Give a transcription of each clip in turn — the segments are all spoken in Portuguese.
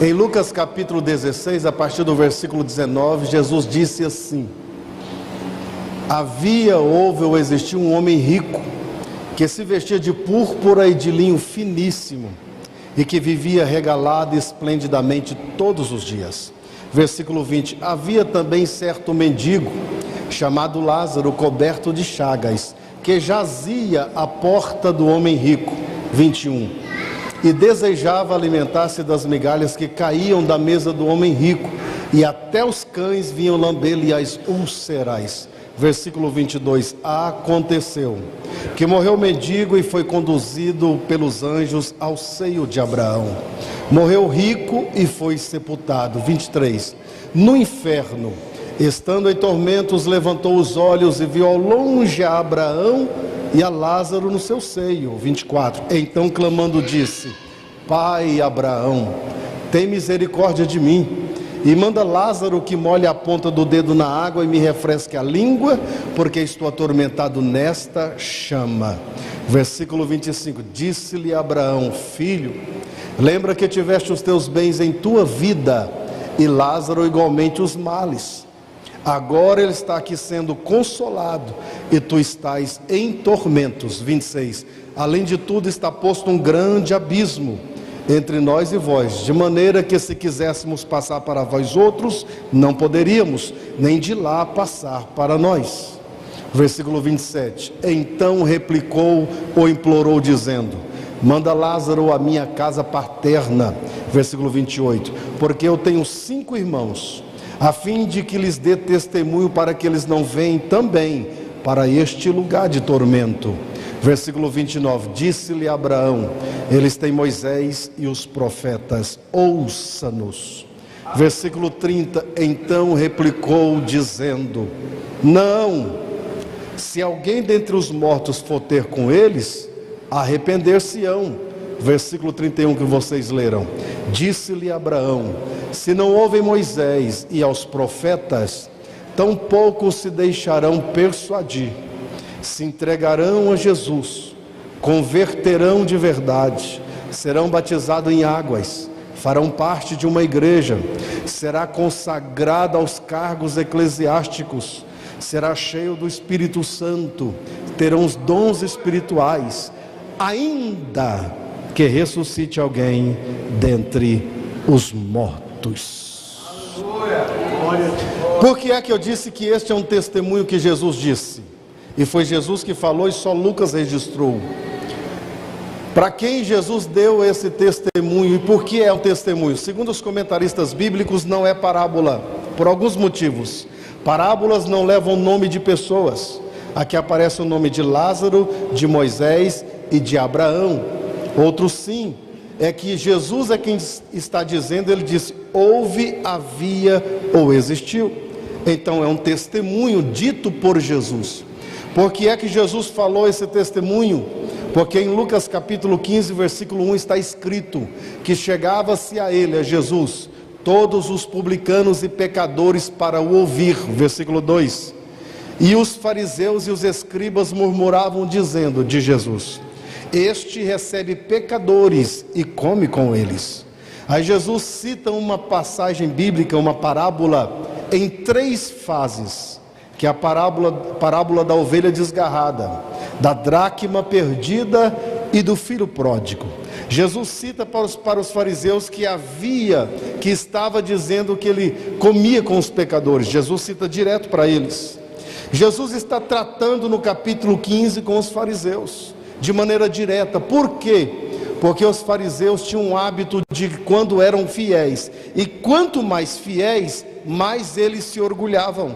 Em Lucas capítulo 16, a partir do versículo 19, Jesus disse assim: houve ou existiu um homem rico, que se vestia de púrpura e de linho finíssimo, e que vivia regalado esplendidamente todos os dias. Versículo 20: havia também certo mendigo, chamado Lázaro, coberto de chagas, que jazia à porta do homem rico. 21: e desejava alimentar-se das migalhas que caíam da mesa do homem rico, e até os cães vinham lamber-lhe as úlceras. Versículo 22: aconteceu que morreu o mendigo e foi conduzido pelos anjos ao seio de Abraão. Morreu rico e foi sepultado. 23: no inferno, estando em tormentos, levantou os olhos e viu ao longe a Abraão e a Lázaro no seu seio. 24: então clamando disse: Pai Abraão, tem misericórdia de mim, e manda Lázaro que molhe a ponta do dedo na água e me refresque a língua, porque estou atormentado nesta chama. Versículo 25: disse-lhe Abraão: filho, lembra que tiveste os teus bens em tua vida, e Lázaro igualmente os males. Agora ele está aqui sendo consolado, e tu estás em tormentos. 26: além de tudo está posto um grande abismo entre nós e vós, de maneira que se quiséssemos passar para vós outros, não poderíamos, nem de lá passar para nós. Versículo 27: então replicou ou implorou dizendo: manda Lázaro à minha casa paterna. Versículo 28: porque eu tenho 5 irmãos, a fim de que lhes dê testemunho, para que eles não venham também para este lugar de tormento. Versículo 29: disse-lhe Abraão: eles têm Moisés e os profetas, ouça-nos. Versículo 30: então replicou dizendo: não, se alguém dentre os mortos for ter com eles, arrepender-se-ão. Versículo 31 que vocês leram: disse-lhe Abraão: se não ouvem Moisés e aos profetas, tampouco se deixarão persuadir. Se entregarão a Jesus, converterão de verdade, serão batizados em águas, farão parte de uma igreja, será consagrado aos cargos eclesiásticos, será cheio do Espírito Santo, terão os dons espirituais, ainda que ressuscite alguém dentre os mortos. Por que é que eu disse que este é um testemunho que Jesus disse? E foi Jesus que falou e só Lucas registrou. Para quem Jesus deu esse testemunho e por que é o testemunho? Segundo os comentaristas bíblicos, não é parábola, por alguns motivos. Parábolas não levam o nome de pessoas. Aqui aparece o nome de Lázaro, de Moisés e de Abraão. Outros sim, é que Jesus é quem está dizendo. Ele diz: houve, havia ou existiu. Então é um testemunho dito por Jesus. Por que é que Jesus falou esse testemunho? Porque em Lucas capítulo 15, versículo 1 está escrito que chegava-se a ele, a Jesus, todos os publicanos e pecadores para o ouvir. Versículo 2: e os fariseus e os escribas murmuravam dizendo de Jesus: este recebe pecadores e come com eles. Aí Jesus cita uma passagem bíblica, uma parábola, em 3 fases, que é a parábola da ovelha desgarrada, da dracma perdida e do filho pródigo. Jesus cita para os fariseus que estava dizendo que ele comia com os pecadores. Jesus cita direto para eles. Jesus está tratando no capítulo 15 com os fariseus, de maneira direta. Por quê? Porque os fariseus tinham um hábito de, quando eram fiéis, e quanto mais fiéis, mais eles se orgulhavam,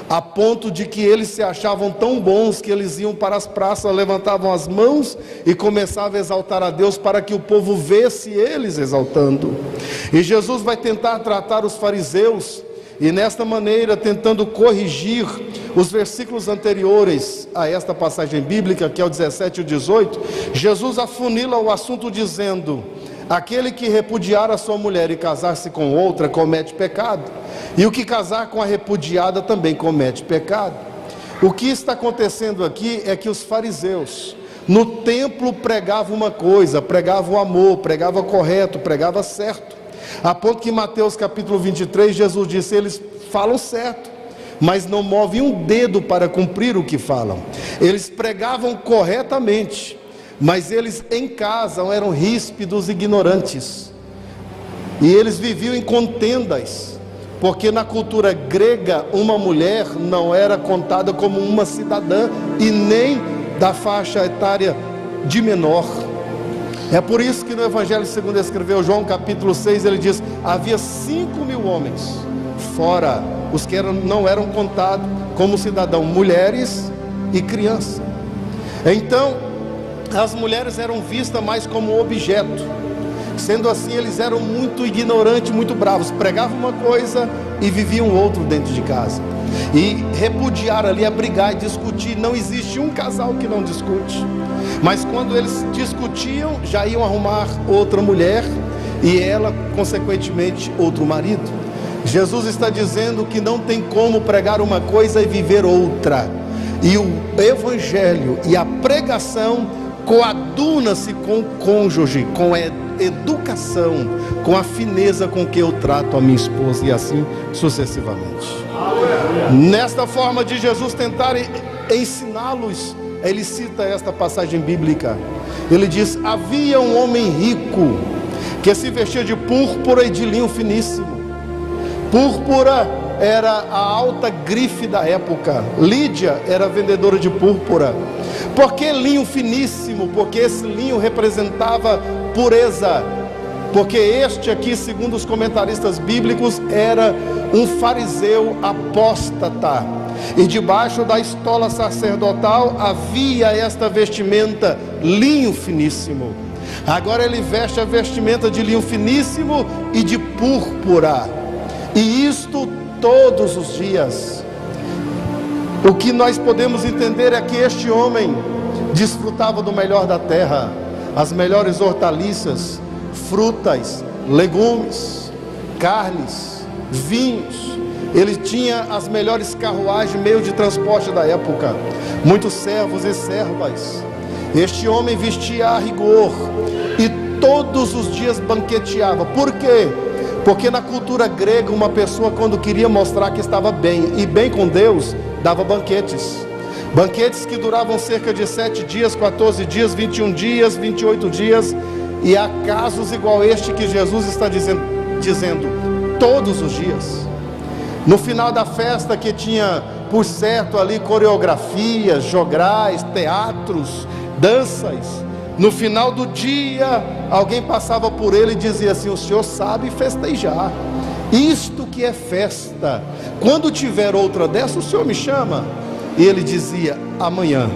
a ponto de que eles se achavam tão bons que eles iam para as praças, levantavam as mãos e começavam a exaltar a Deus para que o povo visse eles exaltando. E Jesus vai tentar tratar os fariseus, e nesta maneira tentando corrigir os versículos anteriores a esta passagem bíblica, que é o 17 e o 18, Jesus afunila o assunto dizendo: aquele que repudiar a sua mulher e casar-se com outra comete pecado, e o que casar com a repudiada também comete pecado. O que está acontecendo aqui é que os fariseus no templo pregavam uma coisa, pregavam o amor, pregavam correto, pregavam certo, A ponto que em Mateus capítulo 23, Jesus disse: eles falam certo, mas não movem um dedo para cumprir o que falam. Eles pregavam corretamente, mas eles em casa eram ríspidos e ignorantes. E eles viviam em contendas, porque na cultura grega uma mulher não era contada como uma cidadã e nem da faixa etária de menor. É por isso que no Evangelho segundo escreveu João capítulo 6, ele diz: havia 5.000 homens, fora os que não eram contados como cidadão, mulheres e crianças. Então as mulheres eram vistas mais como objeto. Sendo assim, eles eram muito ignorantes, muito bravos, pregavam uma coisa e viviam outro dentro de casa, e repudiaram ali a brigar e discutir. Não existe um casal que não discute, mas quando eles discutiam, já iam arrumar outra mulher e ela, consequentemente, outro marido. Jesus está dizendo que não tem como pregar uma coisa e viver outra, e o Evangelho e a pregação coaduna-se com o cônjuge, com a educação, com a fineza com que eu trato a minha esposa, e assim sucessivamente. Nesta forma de Jesus tentar ensiná-los, ele cita esta passagem bíblica. Ele diz: havia um homem rico que se vestia de púrpura e de linho finíssimo. Púrpura era a alta grife da época. Lídia era vendedora de púrpura. Por que linho finíssimo? Porque esse linho representava pureza. Porque este aqui, segundo os comentaristas bíblicos, era um fariseu apóstata, e debaixo da estola sacerdotal havia esta vestimenta, linho finíssimo. Agora ele veste a vestimenta de linho finíssimo e de púrpura, e isto todos os dias. O que nós podemos entender é que este homem desfrutava do melhor da terra, as melhores hortaliças, frutas, legumes, carnes, vinhos. Ele tinha as melhores carruagens, meio de transporte da época, muitos servos e servas. Este homem vestia a rigor e todos os dias banqueteava. Por quê? Porque na cultura grega, uma pessoa, quando queria mostrar que estava bem e bem com Deus, dava banquetes. Banquetes que duravam cerca de 7 dias, 14 dias, 21 dias, 28 dias. E há casos igual este que Jesus está dizendo todos os dias. No final da festa, que tinha por certo ali coreografias, jograis, teatros, danças, no final do dia alguém passava por ele e dizia assim: o senhor sabe festejar, isto que é festa, quando tiver outra dessa o senhor me chama. E ele dizia: amanhã.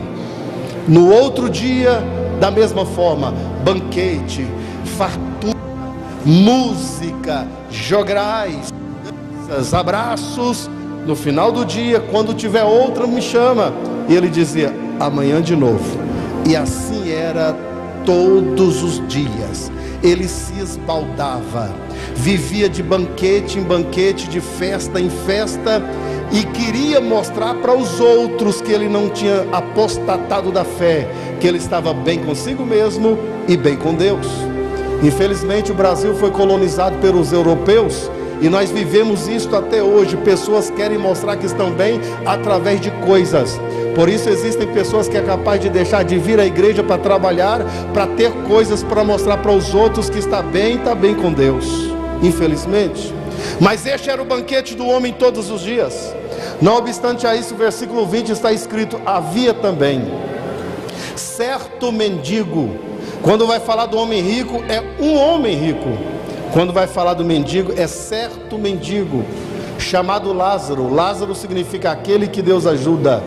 No outro dia, da mesma forma, banquete, fartura, música, jograis, danças, abraços. No final do dia, quando tiver outra me chama. E ele dizia: amanhã de novo. E assim era todos os dias. Ele se esbaldava, vivia de banquete em banquete, de festa em festa, e queria mostrar para os outros que ele não tinha apostatado da fé, que ele estava bem consigo mesmo e bem com Deus. Infelizmente o Brasil foi colonizado pelos europeus, e nós vivemos isso até hoje. Pessoas querem mostrar que estão bem através de coisas. Por isso existem pessoas que é capaz de deixar de vir à igreja para trabalhar, para ter coisas para mostrar para os outros que está bem com Deus, infelizmente. Mas este era o banquete do homem todos os dias. Não obstante a isso, o versículo 20 está escrito: havia também certo mendigo. Quando vai falar do homem rico, é um homem rico. Quando vai falar do mendigo, é certo mendigo, chamado Lázaro. Lázaro significa aquele que Deus ajuda,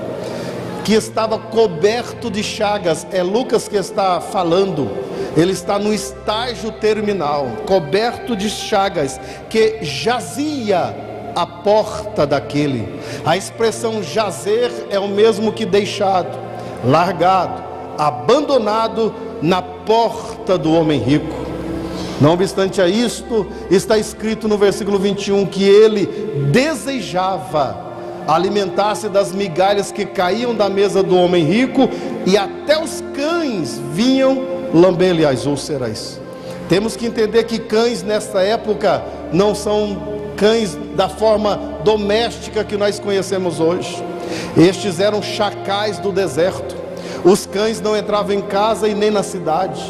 que estava coberto de chagas. É Lucas que está falando. Ele está no estágio terminal, coberto de chagas, que jazia à porta daquele. A expressão jazer é o mesmo que deixado, largado, abandonado na porta do homem rico. Não obstante a isto, está escrito no versículo 21 que ele desejava alimentar-se das migalhas que caíam da mesa do homem rico, e até os cães vinham lamber-lhe as úlceras. Temos que entender que cães nessa época não são cães da forma doméstica que nós conhecemos hoje. Estes eram chacais do deserto. Os cães não entravam em casa e nem na cidade.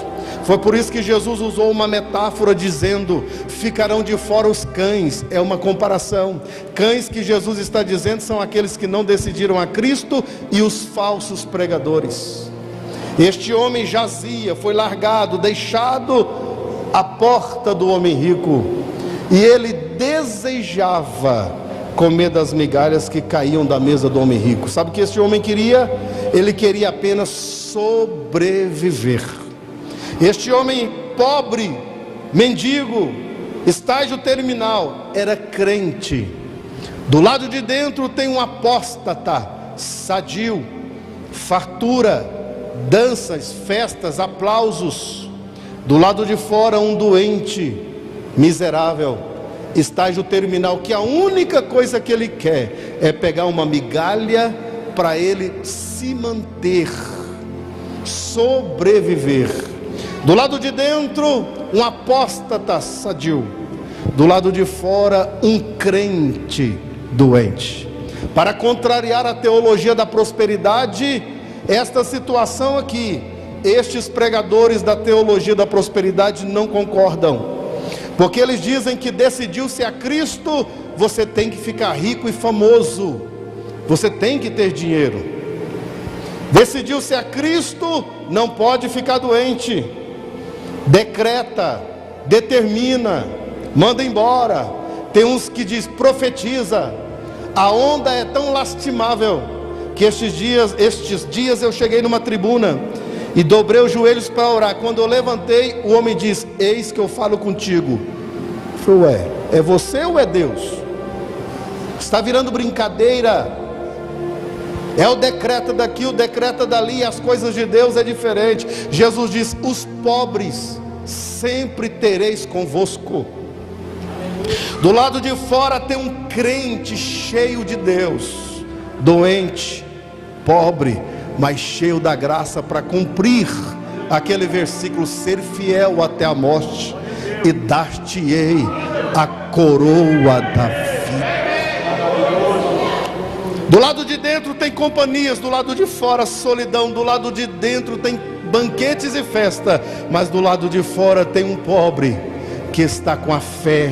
Foi por isso que Jesus usou uma metáfora dizendo: ficarão de fora os cães. É uma comparação. Cães que Jesus está dizendo são aqueles que não decidiram a Cristo e os falsos pregadores. Este homem jazia, foi largado, deixado à porta do homem rico, e ele desejava comer das migalhas que caíam da mesa do homem rico. Sabe o que este homem queria? Ele queria apenas sobreviver. Este homem pobre, mendigo, estágio terminal, era crente. Do lado de dentro tem um apóstata, sadio, fartura, danças, festas, aplausos. Do lado de fora um doente, miserável, estágio terminal, que a única coisa que ele quer é pegar uma migalha para ele se manter, sobreviver. Do lado de dentro um apóstata sadio, do lado de fora um crente doente. Para contrariar a teologia da prosperidade, esta situação aqui, estes pregadores da teologia da prosperidade não concordam, porque eles dizem que decidiu-se a Cristo, você tem que ficar rico e famoso, você tem que ter dinheiro. Decidiu-se a Cristo, não pode ficar doente. Decreta, determina, manda embora. Tem uns que diz profetiza. A onda é tão lastimável que estes dias eu cheguei numa tribuna e dobrei os joelhos para orar. Quando eu levantei, o homem diz: eis que eu falo contigo. Eu falei: ué, é você ou é Deus? Está virando brincadeira. É o decreto daqui, o decreto dali, as coisas de Deus é diferente. Jesus diz: os pobres sempre tereis convosco. Do lado de fora tem um crente cheio de Deus, doente, pobre, mas cheio da graça para cumprir aquele versículo: ser fiel até a morte, e dar-te-ei a coroa da vida. Do lado de dentro tem companhias, do lado de fora solidão. Do lado de dentro tem banquetes e festa, mas do lado de fora tem um pobre que está com a fé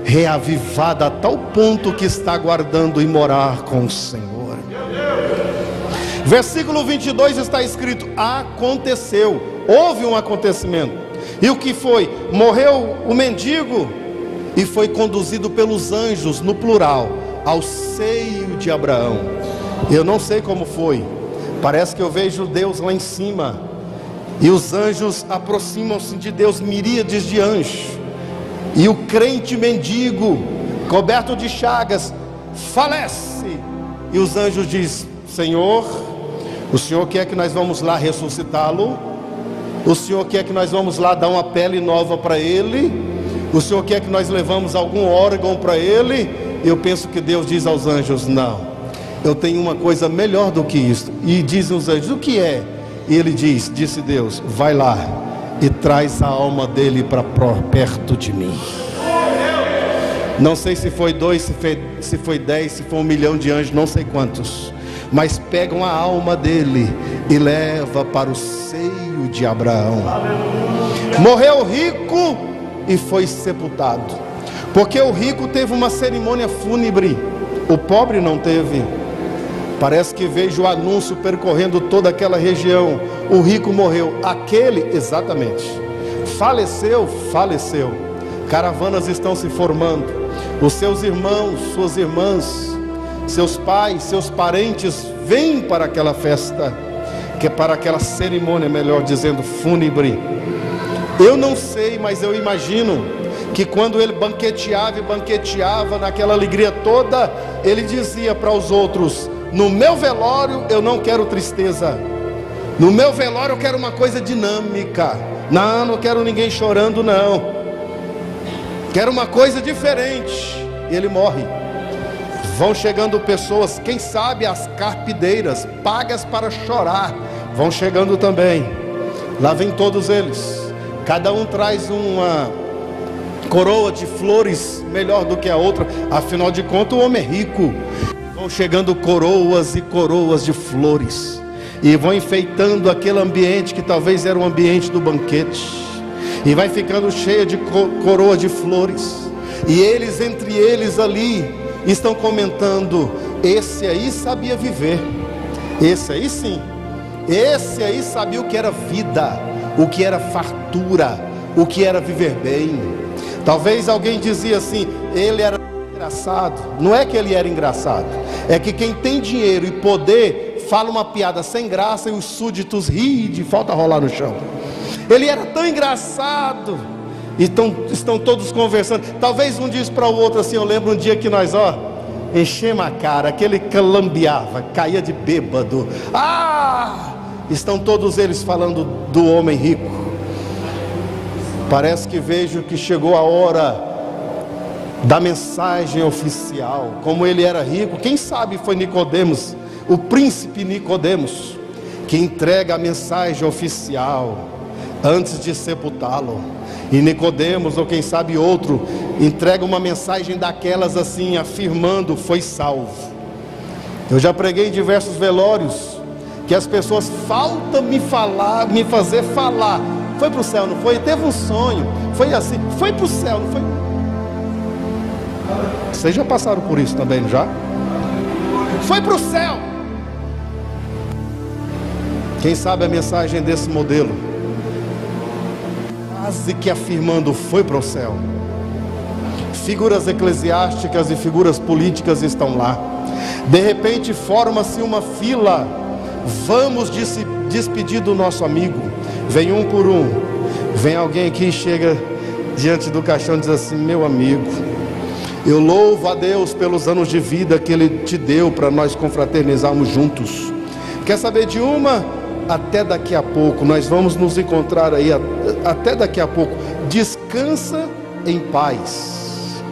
reavivada a tal ponto que está aguardando ir morar com o Senhor. Versículo 22 está escrito: aconteceu, houve um acontecimento. E o que foi? Morreu o mendigo e foi conduzido pelos anjos, no plural, ao seio de Abraão. Eu não sei como foi, parece que eu vejo Deus lá em cima, e os anjos aproximam-se de Deus, miríades de anjos, e o crente mendigo, coberto de chagas, falece, e os anjos dizem: Senhor, o Senhor quer que nós vamos lá ressuscitá-lo? O Senhor quer que nós vamos lá dar uma pele nova para ele? O Senhor quer que nós levamos algum órgão para ele? Eu penso que Deus diz aos anjos: não, eu tenho uma coisa melhor do que isso. E dizem os anjos: o que é? E ele disse Deus: vai lá e traz a alma dele para perto de mim. Não sei se foi 2, se foi 10, se foi 1 milhão de anjos, não sei quantos, mas pegam a alma dele e leva para o seio de Abraão. Morreu rico e foi sepultado, porque o rico teve uma cerimônia fúnebre, o pobre não teve. Parece que vejo o anúncio percorrendo toda aquela região: o rico morreu, aquele, exatamente, faleceu. Caravanas estão se formando, os seus irmãos, suas irmãs, seus pais, seus parentes vêm para aquela festa, que é para aquela cerimônia, melhor dizendo, fúnebre. Eu não sei, mas eu imagino que quando ele banqueteava naquela alegria toda, ele dizia para os outros: no meu velório eu não quero tristeza, no meu velório eu quero uma coisa dinâmica, não quero ninguém chorando, não, quero uma coisa diferente. E ele morre. Vão chegando pessoas, quem sabe as carpideiras, pagas para chorar, vão chegando também. Lá vem todos eles, Cada um traz uma coroa de flores melhor do que a outra. Afinal de contas, o homem é rico. Vão chegando coroas e coroas de flores, e vão enfeitando aquele ambiente que talvez era o ambiente do banquete, e vai ficando cheia de coroa de flores. E eles, entre eles ali, estão comentando: esse aí sabia viver, esse aí sim, esse aí sabia o que era vida, o que era fartura, o que era viver bem. Talvez alguém dizia assim: ele era engraçado. Não é que ele era engraçado, é que quem tem dinheiro e poder fala uma piada sem graça e os súditos riem de falta rolar no chão. Ele era tão engraçado. Então estão todos conversando. Talvez um diz para o outro assim: eu lembro um dia que nós enchemos a cara, aquele calambiava, caía de bêbado. Estão todos eles falando do homem rico. Parece que vejo que chegou a hora da mensagem oficial. Como ele era rico, quem sabe foi Nicodemos, o príncipe Nicodemos, que entrega a mensagem oficial antes de sepultá-lo. E Nicodemos, ou quem sabe outro, entrega uma mensagem daquelas assim, afirmando: foi salvo. Eu já preguei em diversos velórios que as pessoas faltam me fazer falar: foi para o céu, não foi? Teve um sonho, foi assim, foi para o céu, não foi? Vocês já passaram por isso também, já? Foi para o céu. Quem sabe a mensagem desse modelo, quase que afirmando: foi para o céu. Figuras eclesiásticas e figuras políticas estão lá. De repente forma-se uma fila. Vamos despedir do nosso amigo. Vem um por um. Vem alguém que chega diante do caixão e diz assim: meu amigo, eu louvo a Deus pelos anos de vida que Ele te deu para nós confraternizarmos juntos. Quer saber de uma? Até daqui a pouco, nós vamos nos encontrar aí, até daqui a pouco. Descansa em paz.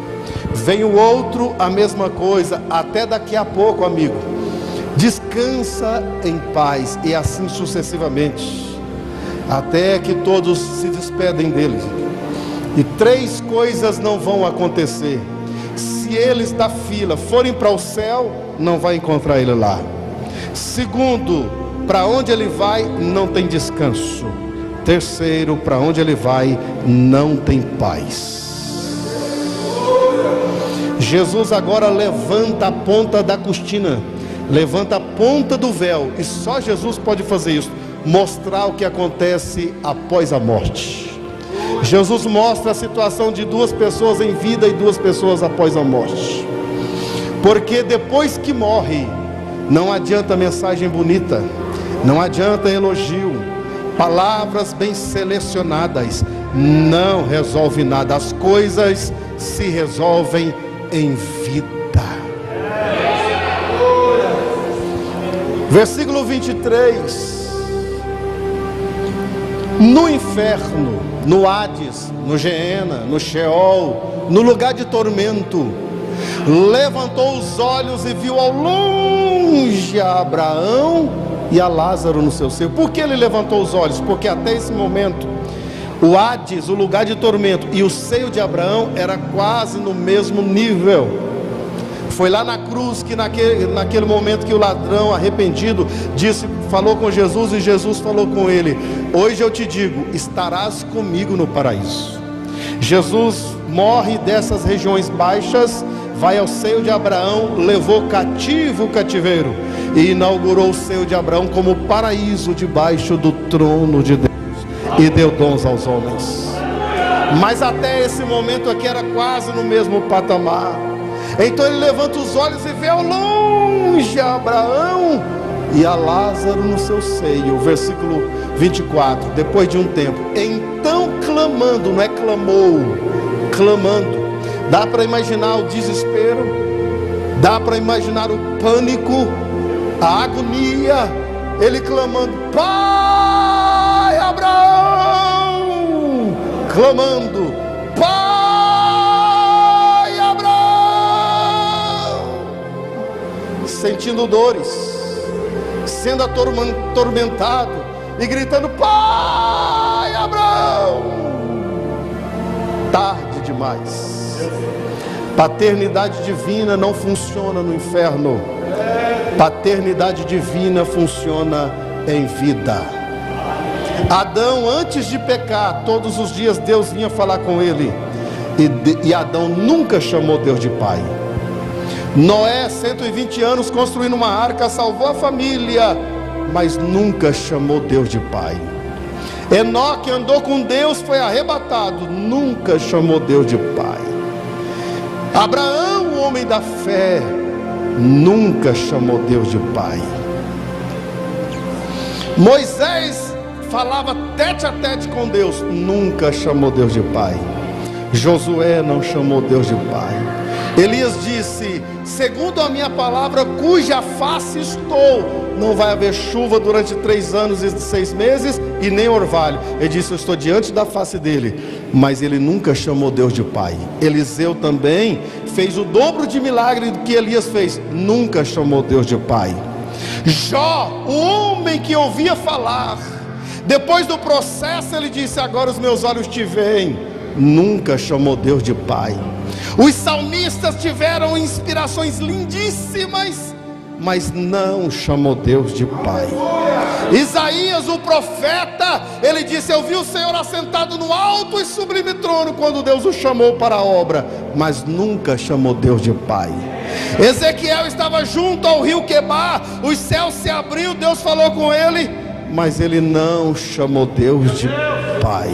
Vem o outro, a mesma coisa: até daqui a pouco, amigo. Descansa em paz. E assim sucessivamente, até que todos se despedem dele. E três coisas não vão acontecer. Se eles da fila forem para o céu, não vai encontrar ele lá. Segundo, para onde ele vai, não tem descanso. Terceiro, para onde ele vai, não tem paz. Jesus agora levanta a ponta da cortina, levanta a ponta do véu, e só Jesus pode fazer isso, mostrar o que acontece após a morte. Jesus mostra a situação de duas pessoas em vida e duas pessoas após a morte. Porque depois que morre, não adianta mensagem bonita, não adianta elogio, palavras bem selecionadas, não resolve nada. As coisas se resolvem em vida. Versículo 23. No inferno, no Hades, no Geena, no Sheol, no lugar de tormento, levantou os olhos e viu ao longe a Abraão e a Lázaro no seu seio. Por que ele levantou os olhos? Porque até esse momento, o Hades, o lugar de tormento, e o seio de Abraão era quase no mesmo nível. Foi lá na cruz que naquele momento que o ladrão arrependido falou com Jesus, e Jesus falou com ele: hoje eu te digo, estarás comigo no paraíso. Jesus morre dessas regiões baixas, vai ao seio de Abraão, levou cativo o cativeiro e inaugurou o seio de Abraão como paraíso debaixo do trono de Deus, e deu dons aos homens. Mas até esse momento aqui era quase no mesmo patamar. Então ele levanta os olhos e vê ao longe a Abraão e a Lázaro no seu seio. Versículo 24. Depois de um tempo, então clamando, não é clamou, clamando. Dá para imaginar o desespero, dá para imaginar o pânico, a agonia. Ele clamando: Pai Abraão, clamando: Pai Abraão, sentindo dores, sendo atormentado e gritando: Pai Abraão. demais. Paternidade divina não funciona no inferno. Paternidade divina funciona em vida. Adão, antes de pecar, todos os dias Deus vinha falar com ele, e Adão nunca chamou Deus de pai. Noé, 120 anos construindo uma arca, salvou a família, mas nunca chamou Deus de pai. Enoque andou com Deus, foi arrebatado, nunca chamou Deus de pai. Abraão, o homem da fé, nunca chamou Deus de pai. Moisés falava tete a tete com Deus, nunca chamou Deus de pai. Josué não chamou Deus de pai. Elias disse: segundo a minha palavra, cuja face estou, não vai haver chuva durante 3 anos e 6 meses, e nem orvalho. Ele disse: eu estou diante da face dele. Mas ele nunca chamou Deus de pai. Eliseu também fez o dobro de milagre do que Elias fez, nunca chamou Deus de pai. Jó, o homem que ouvia falar, depois do processo ele disse: agora os meus olhos te veem, nunca chamou Deus de pai. Os salmistas tiveram inspirações lindíssimas, mas não chamou Deus de pai. Isaías, o profeta, ele disse: eu vi o Senhor assentado no alto e sublime trono, quando Deus o chamou para a obra, mas nunca chamou Deus de pai. Ezequiel estava junto ao rio Quebar, os céus se abriu, Deus falou com ele, mas ele não chamou Deus de pai.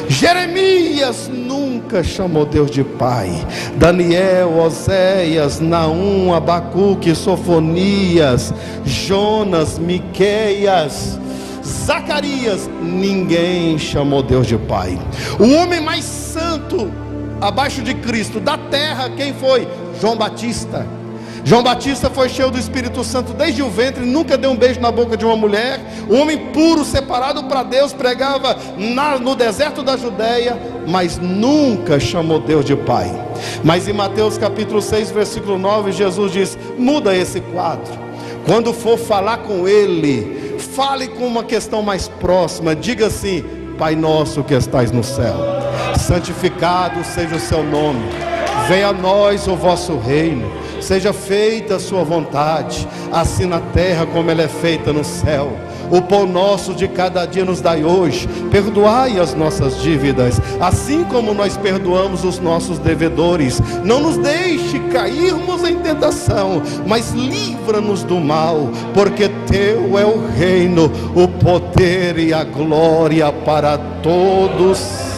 Jeremias nunca chamou Deus de pai. Daniel, Oséias, Naum, Abacuque, Sofonias, Jonas, Miqueias, Zacarias, ninguém chamou Deus de pai. O homem mais santo abaixo de Cristo da terra, quem foi? João Batista. João Batista foi cheio do Espírito Santo desde o ventre, nunca deu um beijo na boca de uma mulher. O homem puro, separado para Deus, pregava no deserto da Judéia, mas nunca chamou Deus de pai. Mas em Mateus capítulo 6, versículo 9, Jesus diz: muda esse quadro. Quando for falar com ele, fale com uma questão mais próxima. Diga assim: Pai nosso que estais no céu, santificado seja o seu nome, venha a nós o vosso reino, seja feita a sua vontade, assim na terra como ela é feita no céu. O pão nosso de cada dia nos dai hoje. Perdoai as nossas dívidas, assim como nós perdoamos os nossos devedores. Não nos deixe cairmos em tentação, mas livra-nos do mal, porque teu é o reino, o poder e a glória para todos.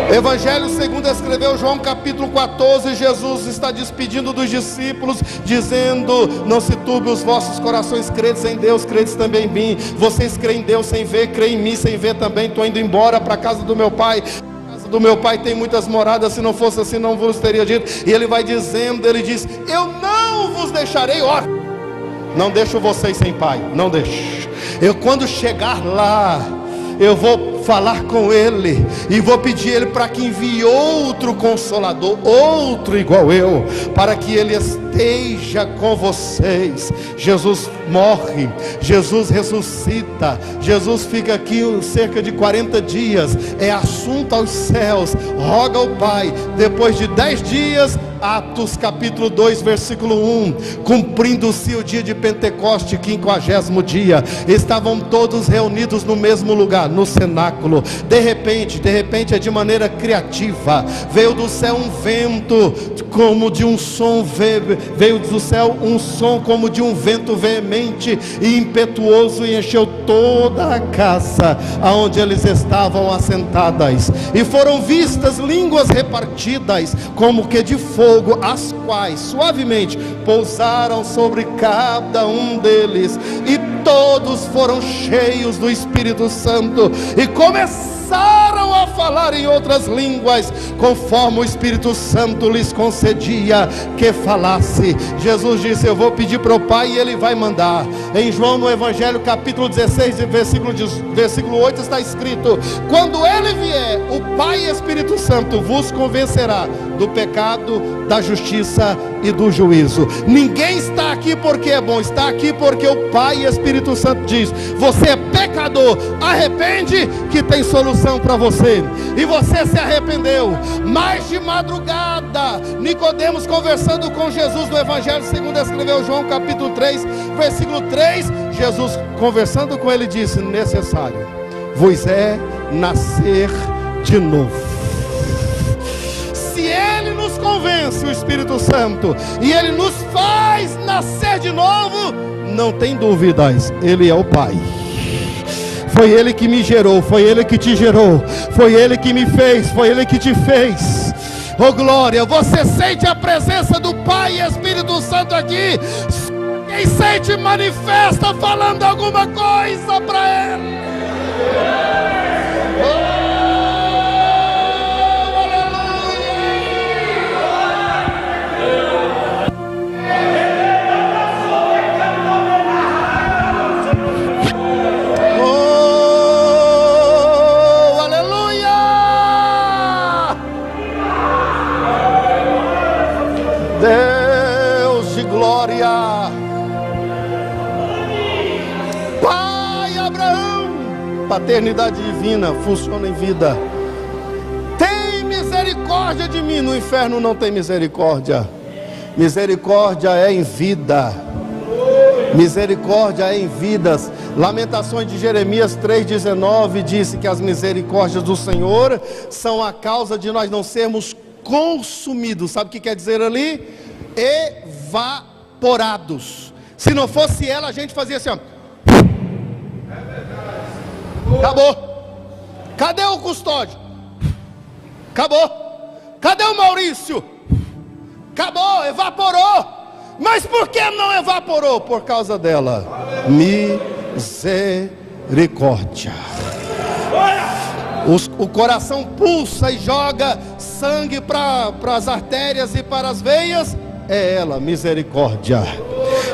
Evangelho segundo escreveu João capítulo 14, Jesus está despedindo dos discípulos, dizendo: não se turbe os vossos corações, credes em Deus, credes também em mim. Vocês creem em Deus sem ver, creem em mim sem ver também. Estou indo embora para a casa do meu pai. A casa do meu pai tem muitas moradas, se não fosse assim não vos teria dito. E ele vai dizendo, ele diz: eu não vos deixarei órfãos. Não deixo vocês sem pai, não deixo. Eu quando chegar lá, eu vou falar com ele e vou pedir ele para que envie outro consolador, outro igual eu, para que ele esteja com vocês. Jesus morre, Jesus ressuscita, Jesus fica aqui cerca de 40 dias, é assunto aos céus, roga ao Pai. Depois de 10 dias, Atos capítulo 2 versículo 1, cumprindo-se o dia de Pentecoste, 50º dia, estavam todos reunidos no mesmo lugar, no cenáculo. De repente é de maneira criativa, veio do céu um vento como de um som, veio do céu um som como de um vento veemente e impetuoso, e encheu toda a casa aonde eles estavam assentadas, e foram vistas línguas repartidas como que de fogo, as quais suavemente pousaram sobre cada um deles, e todos foram cheios do Espírito Santo e começaram a falar em outras línguas, conforme o Espírito Santo lhes concedia que falasse. Jesus disse: eu vou pedir para o Pai e Ele vai mandar. Em João, no Evangelho capítulo 16 versículo 8 está escrito: quando Ele vier, o Pai e Espírito Santo vos convencerá do pecado, da justiça e do juízo. Ninguém está aqui porque é bom, está aqui porque o Pai e Espírito Santo diz: você é pecador, arrepende que tem solução solução para você, e você se arrependeu. Mais de madrugada, Nicodemos conversando com Jesus no Evangelho segundo escreveu João capítulo 3, versículo 3, Jesus conversando com ele disse: necessário vos é nascer de novo. Se Ele nos convence, o Espírito Santo, e Ele nos faz nascer de novo, não tem dúvidas, Ele é o Pai. Foi Ele que me gerou, foi Ele que te gerou, foi Ele que me fez, foi Ele que te fez. Oh glória, você sente a presença do Pai e Espírito Santo aqui? Quem sente manifesta falando alguma coisa para Ele. Deus de glória, Pai Abraão, paternidade divina funciona em vida. Tem misericórdia de mim. No inferno não tem misericórdia. Misericórdia é em vida. Misericórdia é em vidas. Lamentações de Jeremias 3,19 disse que as misericórdias do Senhor são a causa de nós não sermos consumidos. Sabe o que quer dizer ali? Evaporados. Se não fosse ela, a gente fazia assim, ó. Acabou. Cadê o custódio? Acabou. Cadê o Maurício? Acabou, evaporou. Mas por que não evaporou? Por causa dela. Misericórdia. O coração pulsa e joga sangue para as artérias e para as veias. É ela, misericórdia.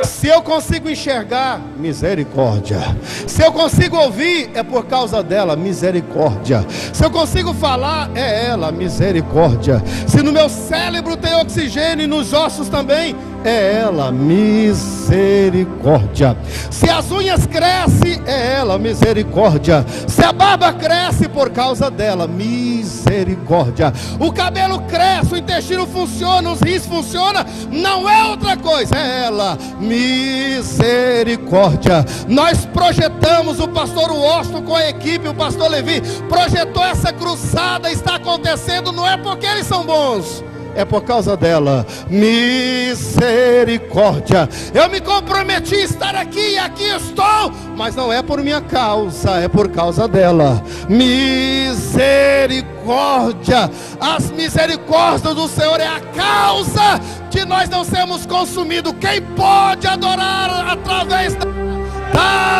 Se eu consigo enxergar, misericórdia. Se eu consigo ouvir, é por causa dela, misericórdia. Se eu consigo falar, é ela, misericórdia. Se no meu cérebro tem oxigênio e nos ossos também, é ela, misericórdia. Se as unhas crescem, é ela, misericórdia. Se a barba cresce, por causa dela, misericórdia. O cabelo cresce, o intestino funciona, os rins funcionam, não é outra coisa, é ela, misericórdia. Nós projetamos, o pastor Washington com a equipe, o pastor Levi projetou essa cruzada, está acontecendo, não é porque eles são bons, é por causa dela, misericórdia. Eu me comprometi a estar aqui e aqui estou, mas não é por minha causa, é por causa dela, misericórdia. As misericórdias do Senhor é a causa de nós não sermos consumidos. Quem pode adorar através da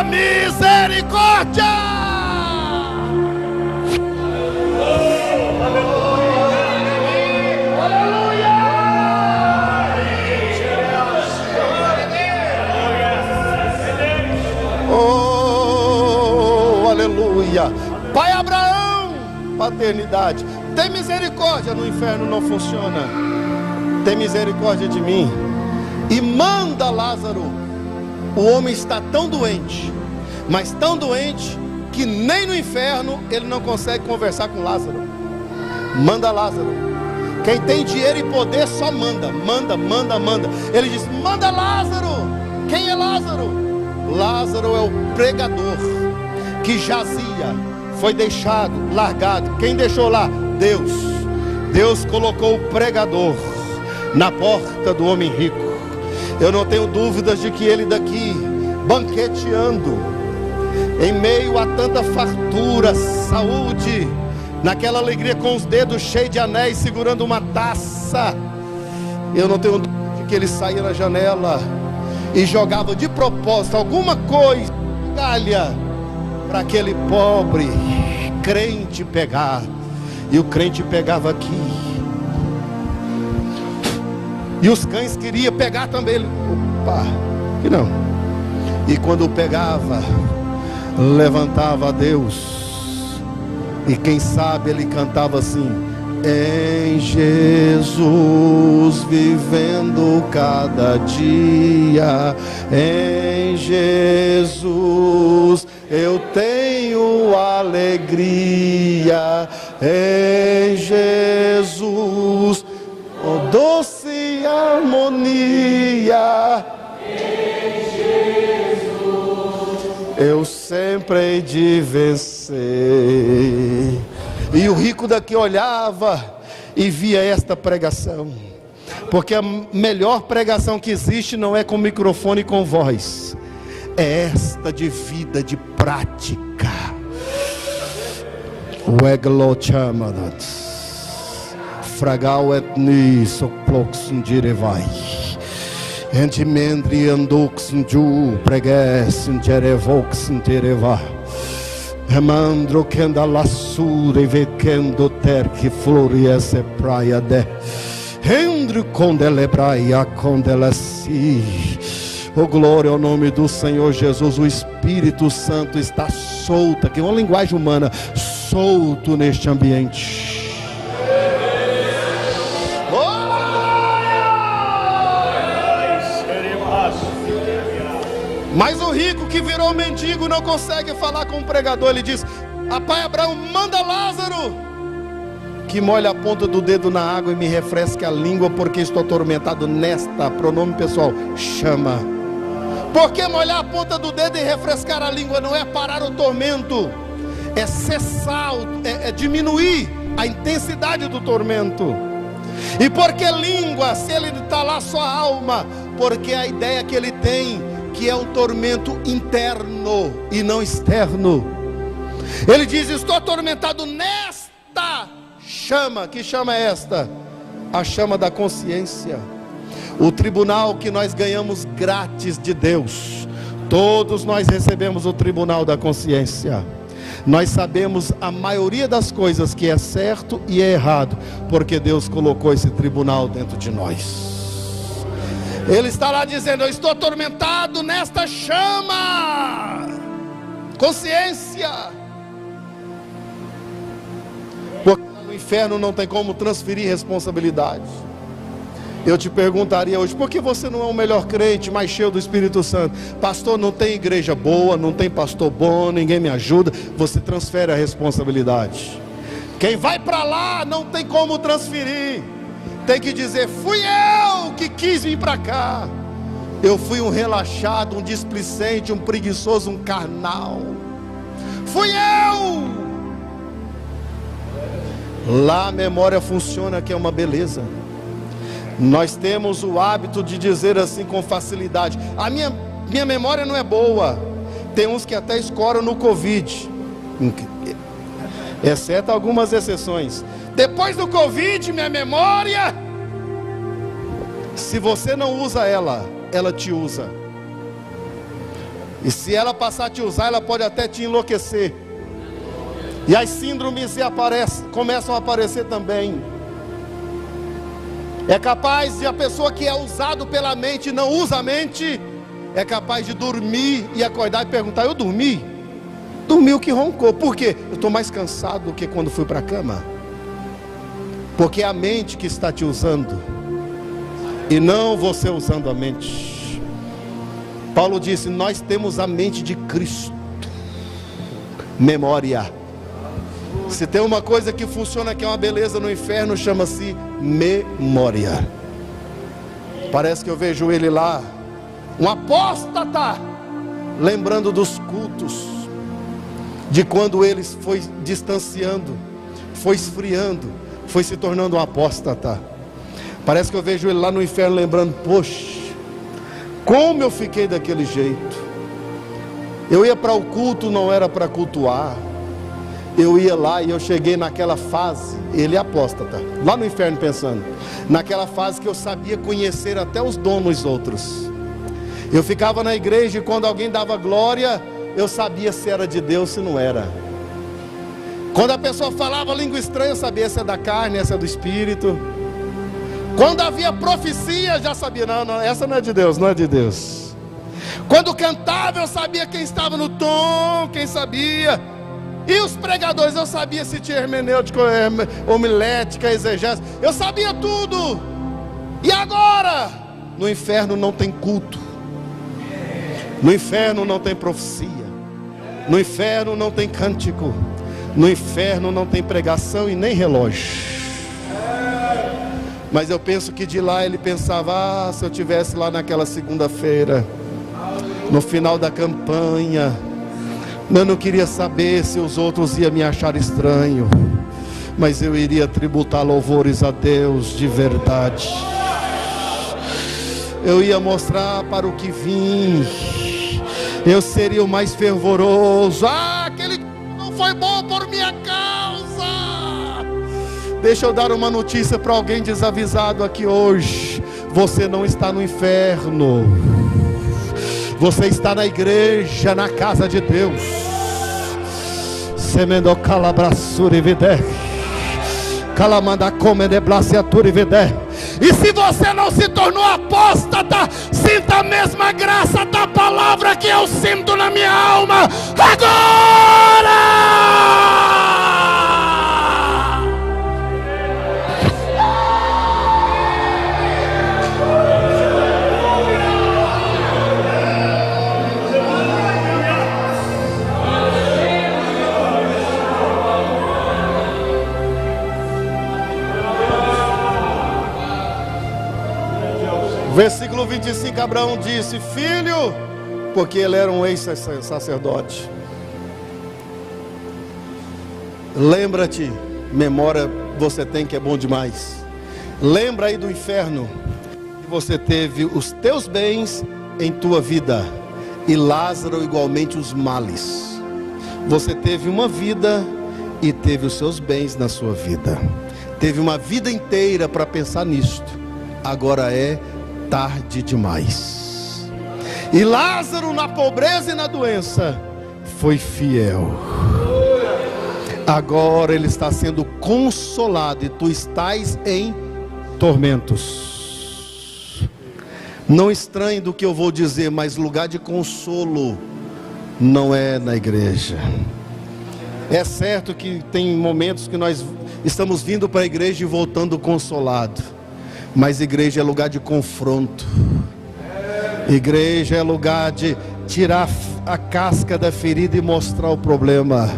misericórdia? Oh, aleluia. Pai Abraão, paternidade. Tem misericórdia, no inferno não funciona. Tem misericórdia de mim. E manda Lázaro. O homem está tão doente, mas tão doente, que nem no inferno ele não consegue conversar com Lázaro. Manda Lázaro. Quem tem dinheiro e poder só manda. Manda. Ele diz, manda Lázaro. Quem é Lázaro? Lázaro é o pregador que jazia, foi deixado, largado. Quem deixou lá? Deus. Deus colocou o pregador na porta do homem rico. Eu não tenho dúvidas de que ele daqui, banqueteando, em meio a tanta fartura, saúde, naquela alegria, com os dedos cheios de anéis, segurando uma taça, eu não tenho dúvida de que ele saía na janela e jogava de propósito alguma coisa, galha, para aquele pobre crente pegar. E o crente pegava aqui, e os cães queriam pegar também. Ele, opa, que não. E quando pegava, levantava a Deus, e quem sabe ele cantava assim: em Jesus vivendo cada dia, em Jesus eu tenho alegria em Jesus, oh, doce harmonia. Eu sempre hei de vencer. E o rico daqui olhava e via esta pregação, porque a melhor pregação que existe não é com microfone e com voz, é esta de vida, de prática. O eglochamadat fragal etni soploxum direvai entimendri andoxum ju preguessum jerevoxum direva remandro kenda lassure vekendo terque floriese praia de rendro condelebraia condelasi. Oh, glória ao nome do Senhor Jesus. O Espírito Santo está solto aqui, uma linguagem humana, solto neste ambiente. Mas o rico que virou mendigo não consegue falar com o pregador. Ele diz: Pai Abraão, manda Lázaro que molhe a ponta do dedo na água e me refresque a língua, porque estou atormentado nesta, pronome pessoal, chama. Porque molhar a ponta do dedo e refrescar a língua não é parar o tormento, é cessar, é diminuir a intensidade do tormento. E porque língua, se ele está lá só a alma, porque a ideia que ele tem que é um tormento interno e não externo. Ele diz: estou atormentado nesta chama. Que chama é esta? A chama da consciência. O tribunal que nós ganhamos grátis de Deus. Todos nós recebemos o tribunal da consciência. Nós sabemos a maioria das coisas que é certo e é errado, porque Deus colocou esse tribunal dentro de nós. Ele está lá dizendo: eu estou atormentado nesta chama. Consciência. Porque no inferno não tem como transferir responsabilidade. Eu te perguntaria hoje: por que você não é o melhor crente, mais cheio do Espírito Santo? Pastor, não tem igreja boa, não tem pastor bom, ninguém me ajuda. Você transfere a responsabilidade. Quem vai para lá não tem como transferir. Tem que dizer: fui eu que quis vir para cá. Eu fui um relaxado, um displicente, um preguiçoso, um carnal. Fui eu. Lá a memória funciona, que é uma beleza. Nós temos o hábito de dizer assim com facilidade: a minha memória não é boa. Tem uns que até escoram no Covid, exceto algumas exceções. Depois do Covid, minha memória, se você não usa ela, ela te usa. E se ela passar a te usar, ela pode até te enlouquecer. E as síndromes começam a aparecer também. É capaz de a pessoa que é usado pela mente, não usa a mente, é capaz de dormir e acordar e perguntar: eu dormi? Dormiu que roncou. Por quê? Eu estou mais cansado do que quando fui para a cama. Porque é a mente que está te usando, e não você usando a mente. Paulo disse: nós temos a mente de Cristo. Memória. Se tem uma coisa que funciona, que é uma beleza no inferno, chama-se memória. Parece que eu vejo ele lá, um apóstata, lembrando dos cultos, de quando ele foi distanciando, foi esfriando, foi se tornando um apóstata. Parece que eu vejo ele lá no inferno lembrando: poxa, como eu fiquei daquele jeito. Eu ia para o culto, não era para cultuar. Eu ia lá e eu cheguei naquela fase, ele é apóstata, lá no inferno pensando, naquela fase que eu sabia conhecer até os donos outros. Eu ficava na igreja e quando alguém dava glória, eu sabia se era de Deus, se não era. Quando a pessoa falava língua estranha, eu sabia se é da carne, se é do Espírito. Quando havia profecia, já sabia: não, essa não é de Deus, não é de Deus. Quando cantava, eu sabia quem estava no tom, quem sabia. E os pregadores, eu sabia se tinha hermenêutica, homilética, exegese, eu sabia tudo. E agora? No inferno não tem culto, no inferno não tem profecia, No inferno não tem cântico, no inferno não tem pregação e nem relógio. Mas eu penso que de lá ele pensava: se eu tivesse lá naquela segunda-feira, no final da campanha, eu não queria saber se os outros iam me achar estranho, mas eu iria tributar louvores a Deus de verdade. Eu ia mostrar para o que vim, eu seria o mais fervoroso. Aquele não foi bom por minha causa. Deixa eu dar uma notícia para alguém desavisado aqui hoje: você não está no inferno, você está na igreja, na casa de Deus. Semendo calabrassura e vidé, calamanda come de blaciatura e vidé. E se você não se tornou apóstata, sinta a mesma graça da palavra que eu sinto na minha alma agora. Versículo 25, Abraão disse: filho, porque ele era um ex-sacerdote, lembra-te, memória você tem que é bom demais. Lembra aí do inferno, que você teve os teus bens em tua vida, e Lázaro igualmente os males. Você teve uma vida e teve os seus bens na sua vida. Teve uma vida inteira para pensar nisto. Agora é tarde demais. E Lázaro, na pobreza e na doença, foi fiel. Agora ele está sendo consolado e tu estás em tormentos. Não estranhe do que eu vou dizer, mas lugar de consolo não é na igreja. É certo que tem momentos que nós estamos vindo para a igreja e voltando consolado, mas igreja é lugar de confronto. Igreja é lugar de tirar a casca da ferida e mostrar o problema.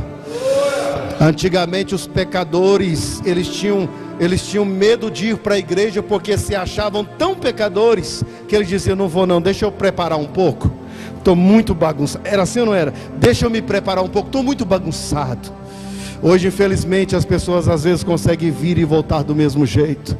Antigamente os pecadores, eles tinham medo de ir para a igreja, porque se achavam tão pecadores, que eles diziam: não vou não, deixa eu preparar um pouco, estou muito bagunçado. Era assim ou não era? Deixa eu me preparar um pouco, estou muito bagunçado. Hoje infelizmente as pessoas às vezes conseguem vir e voltar do mesmo jeito,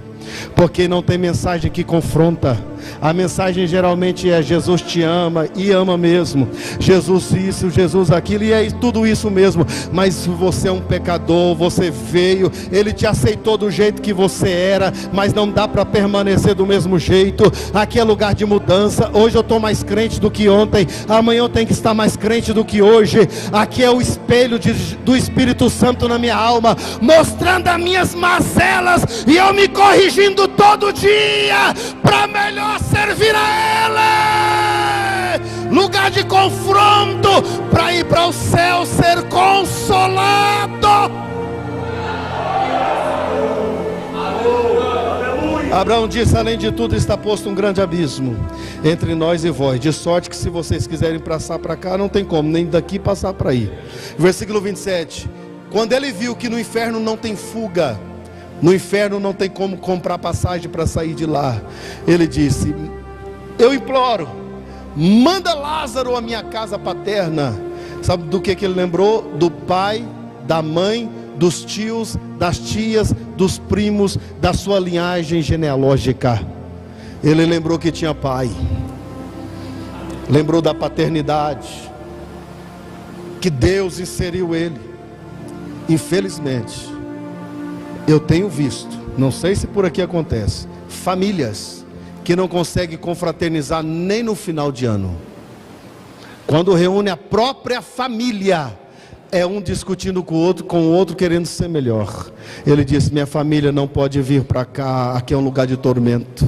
porque não tem mensagem que confronta. A mensagem geralmente é: Jesus te ama, e ama mesmo. Jesus isso, Jesus aquilo, e é tudo isso mesmo. Mas você é um pecador, você veio, Ele te aceitou do jeito que você era, mas não dá para permanecer do mesmo jeito. Aqui é lugar de mudança. Hoje eu estou mais crente do que ontem, amanhã eu tenho que estar mais crente do que hoje. Aqui é o espelho do Espírito Santo na minha alma, mostrando as minhas mazelas, e eu me corrigindo todo dia, para melhor servir a Ele. Lugar de confronto, para ir para o céu ser consolado. Abraão disse: além de tudo está posto um grande abismo entre nós e vós, de sorte que se vocês quiserem passar para cá, não tem como, nem daqui passar para aí. Versículo 27, quando ele viu que no inferno não tem fuga, no inferno não tem como comprar passagem para sair de lá, ele disse: eu imploro, manda Lázaro à minha casa paterna. Sabe do que ele lembrou? Do pai, da mãe, dos tios, das tias, dos primos, da sua linhagem genealógica. Ele lembrou que tinha pai, lembrou da paternidade, que Deus inseriu ele. Infelizmente eu tenho visto, não sei se por aqui acontece, famílias que não conseguem confraternizar nem no final de ano. Quando reúne a própria família, é um discutindo com o outro querendo ser melhor. Ele disse: minha família não pode vir para cá, aqui é um lugar de tormento.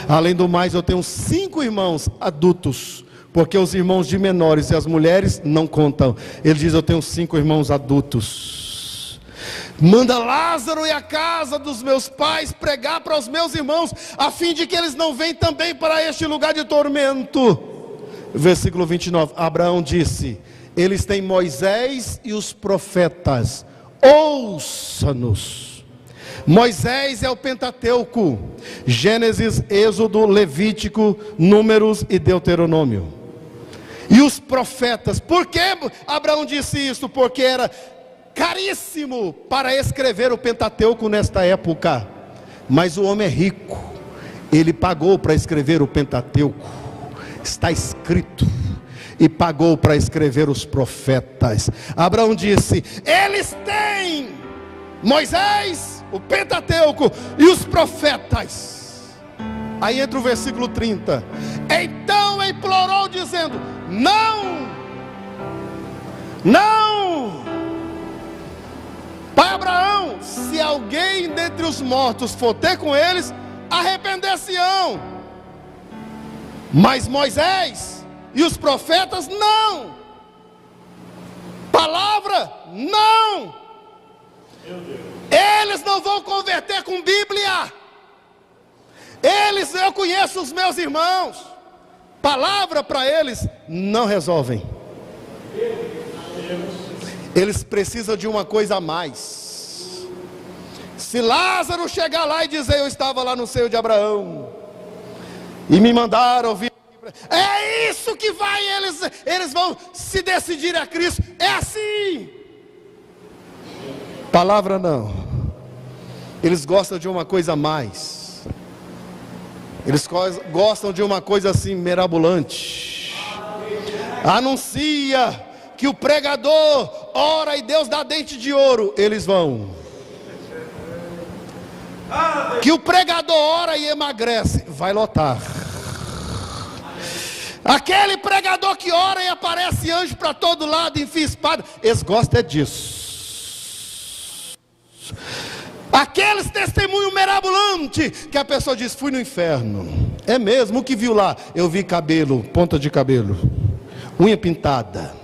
Além do mais, eu tenho 5 irmãos adultos, porque os irmãos de menores e as mulheres não contam. Ele diz: eu tenho 5 irmãos adultos. Manda Lázaro e a casa dos meus pais pregar para os meus irmãos, a fim de que eles não venham também para este lugar de tormento. Versículo 29, Abraão disse: Eles têm Moisés e os profetas. Ouça-nos. Moisés é o Pentateuco: Gênesis, Êxodo, Levítico, Números e Deuteronômio. E os profetas, por que Abraão disse isso? Porque era caríssimo para escrever o Pentateuco nesta época. Mas o homem é rico, ele pagou para escrever o Pentateuco. Está escrito. E pagou para escrever os profetas. Abraão disse: eles têm Moisés, o Pentateuco e os profetas. Aí entra o versículo 30. Então implorou dizendo: não, não. Pai Abraão, se alguém dentre os mortos for ter com eles, arrepender-se-ão. Mas Moisés e os profetas, não. Palavra, não. Eles não vão converter com Bíblia. Eu conheço os meus irmãos. Palavra para eles não resolvem. Eles precisam de uma coisa a mais. Se Lázaro chegar lá e dizer: eu estava lá no seio de Abraão e me mandaram ouvir, é isso que vai, eles vão se decidir a Cristo. É assim. Palavra não. Eles gostam de uma coisa a mais. Eles gostam de uma coisa assim mirabolante. Anuncia que o pregador ora e Deus dá dente de ouro. Eles vão. Que o pregador ora e emagrece. Vai lotar. Aquele pregador que ora e aparece anjo para todo lado, enfia espada. Eles gostam disso. Aqueles testemunhos mirabolantes que a pessoa diz: fui no inferno. É mesmo? O que viu lá? Eu vi cabelo, ponta de cabelo, unha pintada,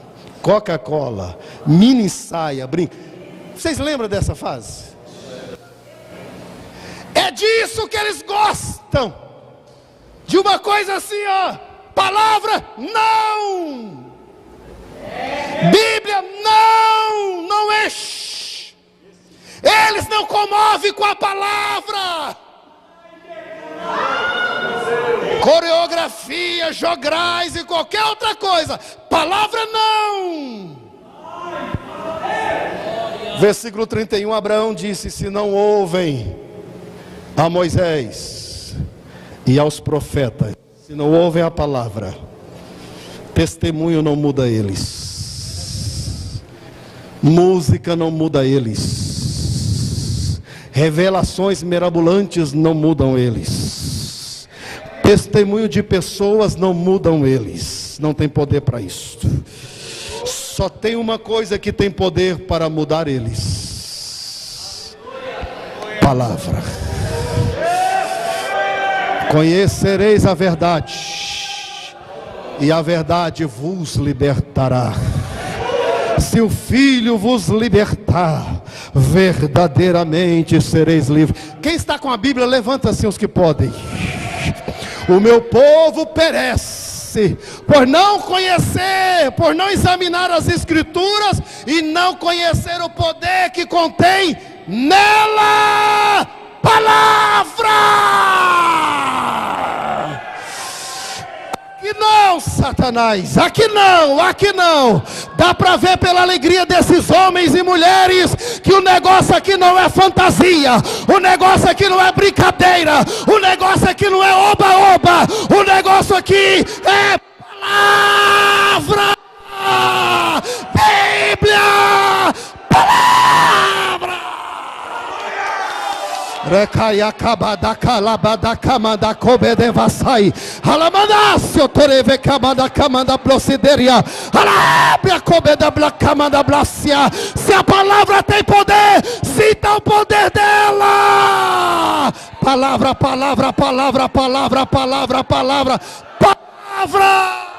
Coca-Cola, mini saia, brinco. Vocês lembram dessa fase? É disso que eles gostam. De uma coisa assim, ó. Palavra, não. Bíblia, não. Não enche. Eles não comovem com a palavra. Coreografia, jograis e qualquer outra coisa. Palavra não. Versículo 31, Abraão disse: se não ouvem a Moisés e aos profetas, se não ouvem a palavra, testemunho não muda eles, música não muda eles, revelações mirabolantes não mudam eles, testemunho de pessoas não mudam eles. Não tem poder para isso. Só tem uma coisa que tem poder para mudar eles: palavra. Conhecereis a verdade, e a verdade vos libertará. Se o Filho vos libertar, verdadeiramente sereis livres. Quem está com a Bíblia, levanta assim os que podem. O meu povo perece por não conhecer, por não examinar as Escrituras e não conhecer o poder que contém nela. Palavra! Aqui não, Satanás, aqui não, aqui não. Dá para ver pela alegria desses homens e mulheres que o negócio aqui não é fantasia, o negócio aqui não é brincadeira, o negócio aqui não é oba-oba, o negócio aqui é palavra, Bíblia, palavra. Recaia cabada calabada camada cobedevasai alamanasio toreve camada camada procederia alabra cobeda camada blacia. Se a palavra tem poder, sinta o poder dela. Palavra, palavra, palavra, palavra, palavra, palavra, palavra.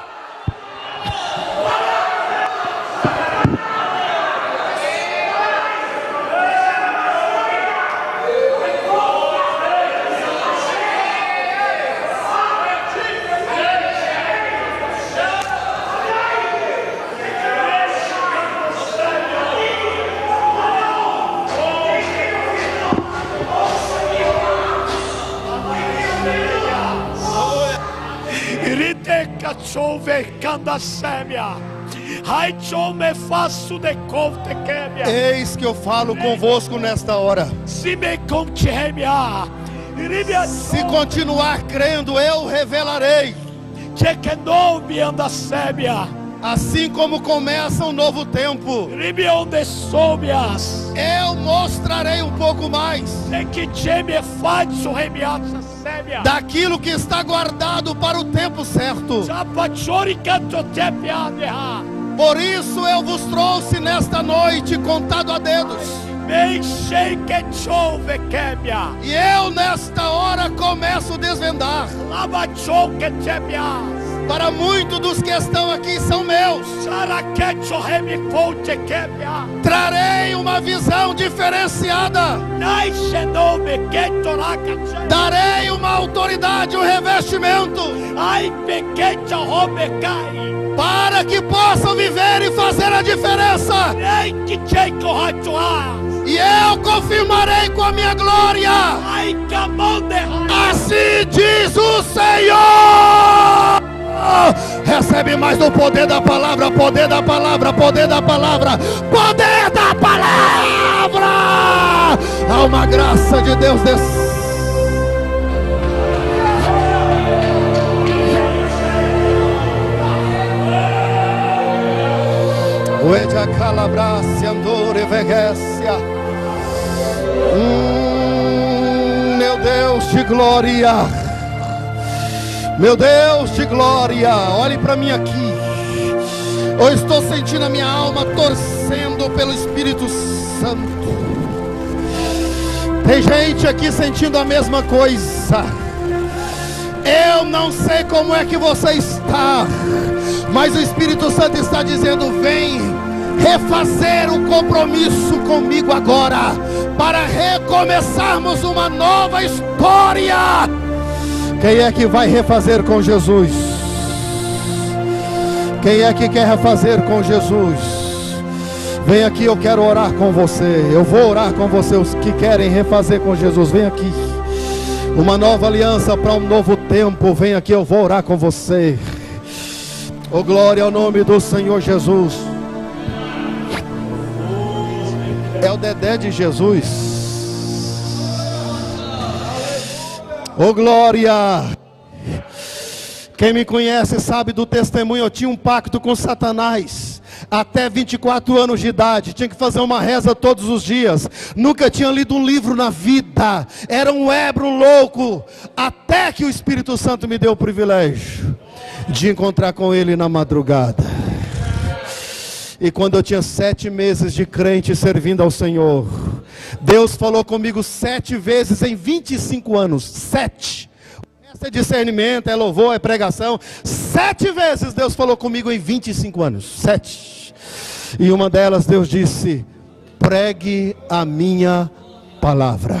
Eis que eu falo convosco nesta hora. Se continuar crendo, eu revelarei. Assim como começa um novo tempo, eu mostrarei um pouco mais daquilo que está guardado para o tempo certo. Por isso eu vos trouxe nesta noite contado a dedos. E eu nesta hora começo a desvendar. Para muitos dos que estão aqui são meus. Trarei uma visão diferenciada. Darei uma autoridade, um revestimento, para que possam viver e fazer a diferença. E eu confirmarei com a minha glória. Assim diz o Senhor. Recebe mais do poder da palavra, poder da palavra, poder da palavra, poder da palavra. Há uma graça de Deus descendo. Uedia calabracia andore vegecia. Meu Deus de glória, meu Deus de glória, olhe para mim aqui. Eu estou sentindo a minha alma torcendo pelo Espírito Santo. Tem gente aqui sentindo a mesma coisa. Eu não sei como é que você está, mas o Espírito Santo está dizendo: vem refazer o compromisso comigo agora, para recomeçarmos uma nova história. Quem é que vai refazer com Jesus? Quem é que quer refazer com Jesus? Vem aqui, eu quero orar com você. Eu vou orar com você, os que querem refazer com Jesus. Vem aqui. Uma nova aliança para um novo tempo. Vem aqui, eu vou orar com você. Oh, glória ao nome do Senhor Jesus. É o Dedé de Jesus. Oh, glória. Quem me conhece sabe do testemunho. Eu tinha um pacto com Satanás. Até 24 anos de idade, tinha que fazer uma reza todos os dias. Nunca tinha lido um livro na vida. Era um ébrio louco. Até que o Espírito Santo me deu o privilégio de encontrar com ele na madrugada. E quando eu tinha 7 meses de crente servindo ao Senhor, Deus falou comigo 7 vezes em 25 anos. 7. Essa é discernimento, é louvor, é pregação. 7 vezes Deus falou comigo em 25 anos. 7. E uma delas Deus disse: pregue a minha palavra.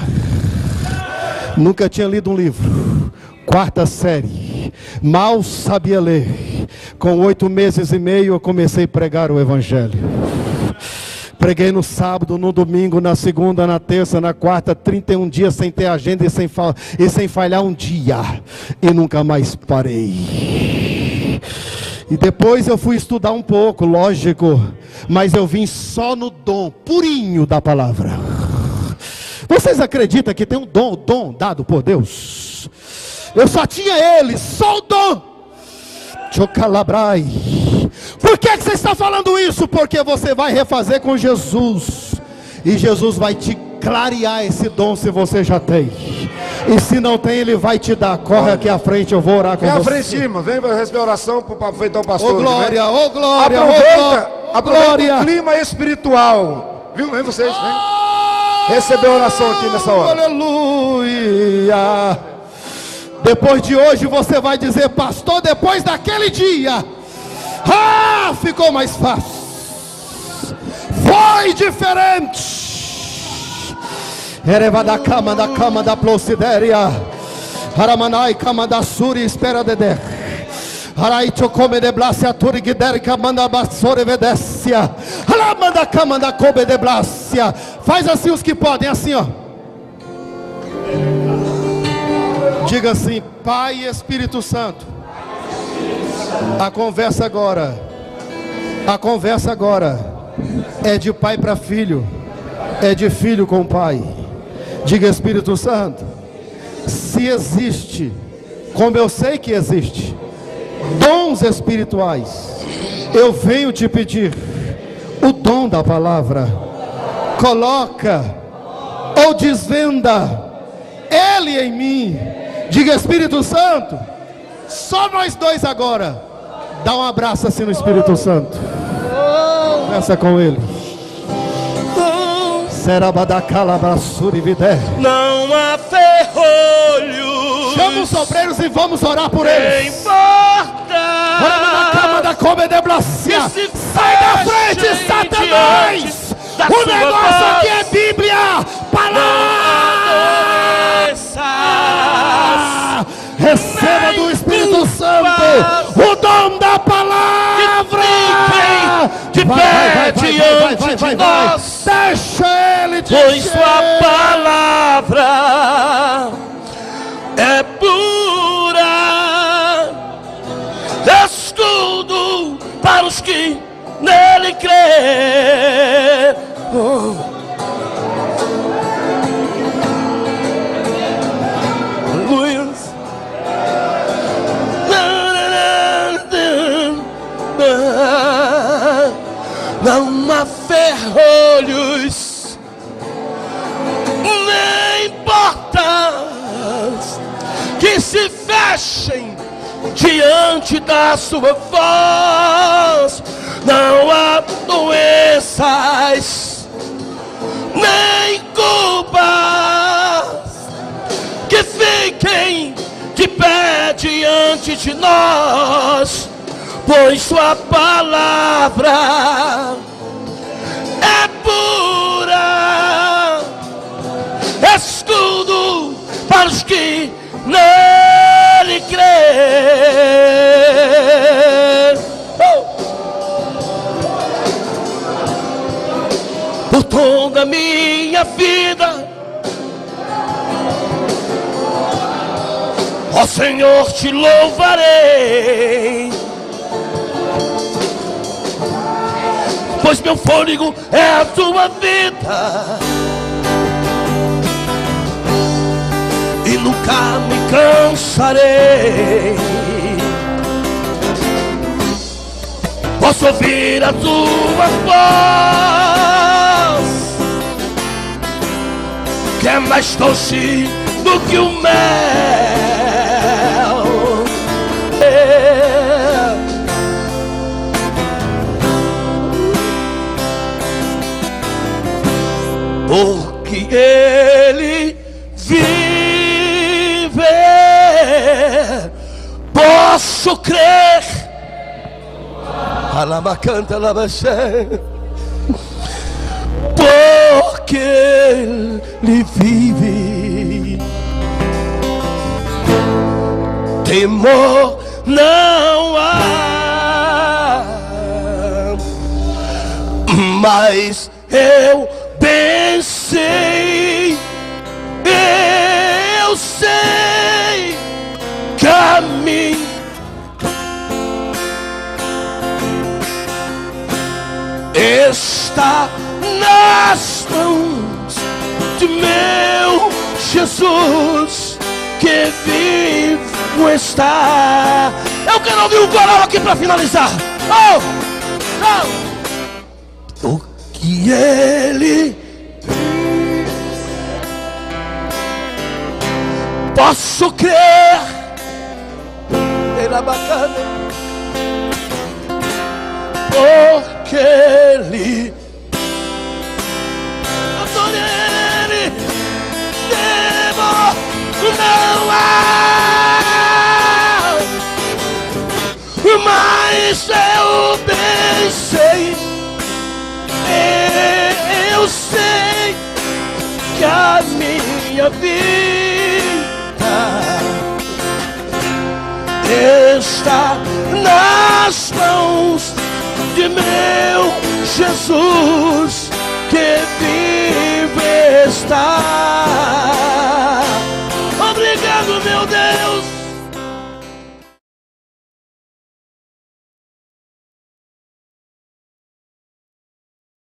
Nunca tinha lido um livro. 4ª série. Mal sabia ler. Com 8 meses e meio eu comecei a pregar o Evangelho. Preguei no sábado, no domingo, na segunda, na terça, na quarta, 31 dias sem ter agenda e sem falhar um dia. E nunca mais parei. E depois eu fui estudar um pouco, lógico. Mas eu vim só no dom purinho da palavra. Vocês acreditam que tem um dom dado por Deus? Eu só tinha ele, só o dom. Chocalabrai. Por que você está falando isso? Porque você vai refazer com Jesus. E Jesus vai te clarear esse dom se você já tem. E se não tem, ele vai te dar. Corre aqui à frente, eu vou orar com você. Vem à frente, cima, vem para receber oração para aproveitar o pastor. Ô glória, ô glória. Aproveita o clima espiritual. Viu? Vem vocês, vem. Receber oração aqui nessa hora. Aleluia. Depois de hoje você vai dizer: pastor, depois daquele dia, ficou mais fácil. Foi diferente. Ereva da cama da Plocideria. Haramanai cama da Suri espera dedé. Harai chocome de blasia turi giderica manda basore vedecia. Haramanda cama da cobe de blasia. Faz assim os que podem, assim ó. Diga assim: Pai e Espírito Santo, A conversa agora é de pai para filho, é de filho com pai. Diga: Espírito Santo, se existe, como eu sei que existe, dons espirituais, eu venho te pedir o dom da palavra. Coloca ou desvenda ele em mim. Diga: Espírito Santo, só nós dois agora. Dá um abraço assim no Espírito Santo. Conversa com ele. Não há ferrolho. Chama os obreiros e vamos orar por eles. Importa. Na cama da comedeblacia. Sai da frente, Satanás. O negócio aqui é Bíblia. Palavra. Receba do Espírito Santo o dom da palavra. De pé diante de nós. Deixa ele dizer. Pois sua palavra é pura, escudo para os que nele crê. Aleluia. Não há ferrolhos, nem portas que se fechem diante da sua voz. Não há doenças, nem culpas que fiquem de pé diante de nós. Pois sua palavra é pura, escudo para os que nele crê. Por toda a minha vida, ó Senhor, te louvarei. Pois meu fôlego é a tua vida e nunca me cansarei. Posso ouvir a tua voz, que é mais doce do que o mel. Porque ele vive, posso crer. Alabacanta, alabaxé. Porque ele vive, temor não há, mas eu pensei, eu sei que a mim está nas mãos de meu Jesus, que vivo está. Eu quero ouvir o coral aqui para finalizar. O que ele posso crer, era bacana, porque ele adorei ele, temor não há, mas eu pensei, eu sei que a minha vida está nas mãos de meu Jesus, que vive está. Obrigado, meu Deus.